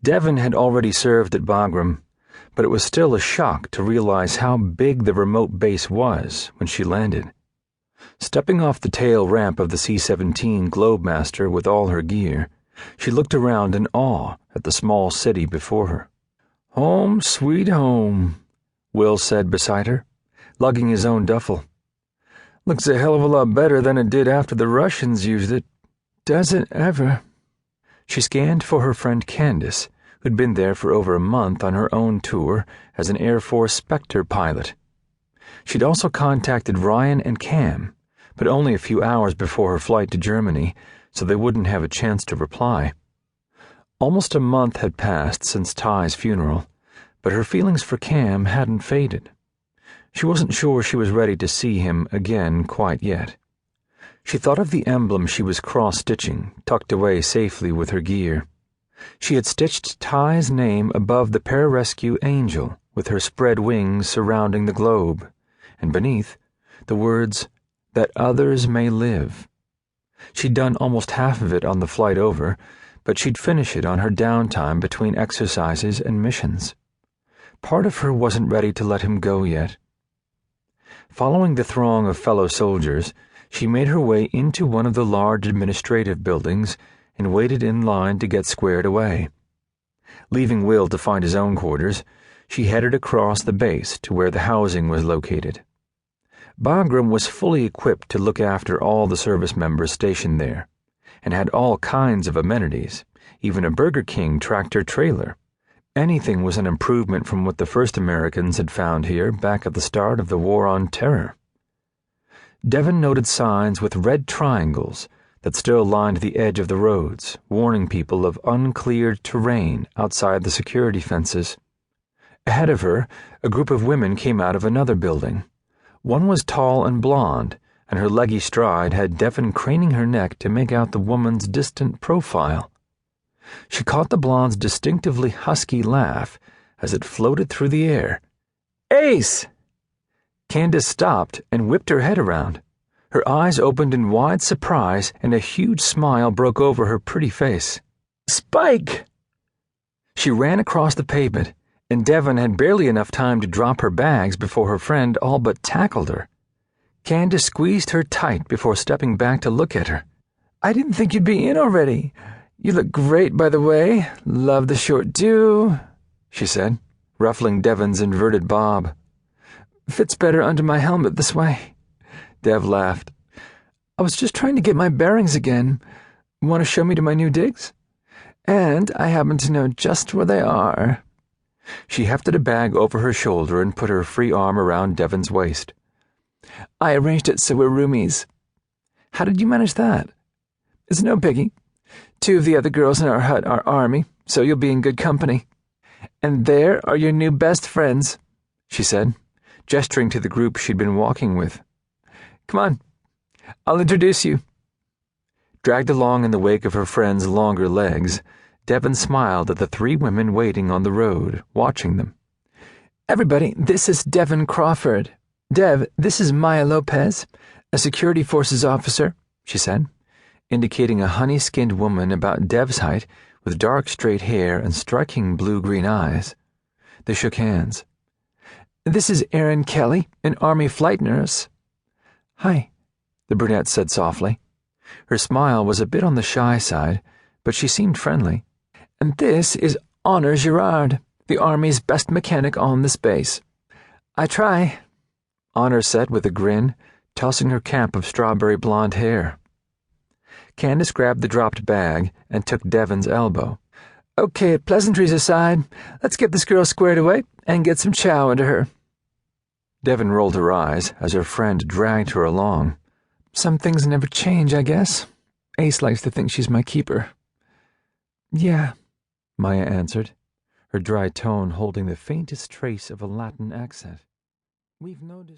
Devon had already served at Bagram, but it was still a shock to realize how big the remote base was when she landed. Stepping off the tail ramp of the C-17 Globemaster with all her gear, she looked around in awe at the small city before her. "Home, sweet home," Will said beside her, lugging his own duffel. "Looks a hell of a lot better than it did after the Russians used it. Does it ever?" She scanned for her friend Candace, who'd been there for over a month on her own tour as an Air Force Spectre pilot. She'd also contacted Ryan and Cam, but only a few hours before her flight to Germany, so they wouldn't have a chance to reply. Almost a month had passed since Ty's funeral, but her feelings for Cam hadn't faded. She wasn't sure she was ready to see him again quite yet. She thought of the emblem she was cross-stitching, tucked away safely with her gear. She had stitched Ty's name above the pararescue angel with her spread wings surrounding the globe, and beneath, the words, "that others may live." She'd done almost half of it on the flight over, but she'd finish it on her downtime between exercises and missions. Part of her wasn't ready to let him go yet. Following the throng of fellow soldiers, she made her way into one of the large administrative buildings and waited in line to get squared away. Leaving Will to find his own quarters, she headed across the base to where the housing was located. Bagram was fully equipped to look after all the service members stationed there, and had all kinds of amenities, even a Burger King tractor trailer. Anything was an improvement from what the first Americans had found here back at the start of the War on Terror. Devon noted signs with red triangles that still lined the edge of the roads, warning people of uncleared terrain outside the security fences. Ahead of her, a group of women came out of another building. One was tall and blonde, and her leggy stride had Devon craning her neck to make out the woman's distant profile. She caught the blonde's distinctively husky laugh as it floated through the air. "Ace!" Candace stopped and whipped her head around. Her eyes opened in wide surprise, and a huge smile broke over her pretty face. "Spike!" She ran across the pavement, and Devon had barely enough time to drop her bags before her friend all but tackled her. Candace squeezed her tight before stepping back to look at her. "I didn't think you'd be in already. You look great, by the way. Love the short do," she said, ruffling Devon's inverted bob. "Fits better under my helmet this way." Dev laughed. "I was just trying to get my bearings again. Want to show me to my new digs? And I happen to know just where they are." She hefted a bag over her shoulder and put her free arm around Devon's waist. "I arranged it so we're roomies." "How did you manage that?" "It's no biggie. 2 of the other girls in our hut are Army, so you'll be in good company. And there are your new best friends," she said, gesturing to the group she'd been walking with. "Come on, I'll introduce you." Dragged along in the wake of her friend's longer legs, Devon smiled at the 3 women waiting on the road, watching them. "Everybody, this is Devon Crawford. Dev, this is Maya Lopez, a security forces officer," she said, indicating a honey-skinned woman about Dev's height with dark straight hair and striking blue-green eyes. They shook hands. "This is Erin Kelly, an Army flight nurse." "Hi," the brunette said softly. Her smile was a bit on the shy side, but she seemed friendly. "And this is Honor Girard, the Army's best mechanic on this base." "I try," Honor said with a grin, tossing her cap of strawberry blonde hair. Candace grabbed the dropped bag and took Devon's elbow. "Okay, pleasantries aside, let's get this girl squared away and get some chow into her." Devon rolled her eyes as her friend dragged her along. "Some things never change, I guess. Ace likes to think she's my keeper." "Yeah," Maya answered, her dry tone holding the faintest trace of a Latin accent. "We've noticed..."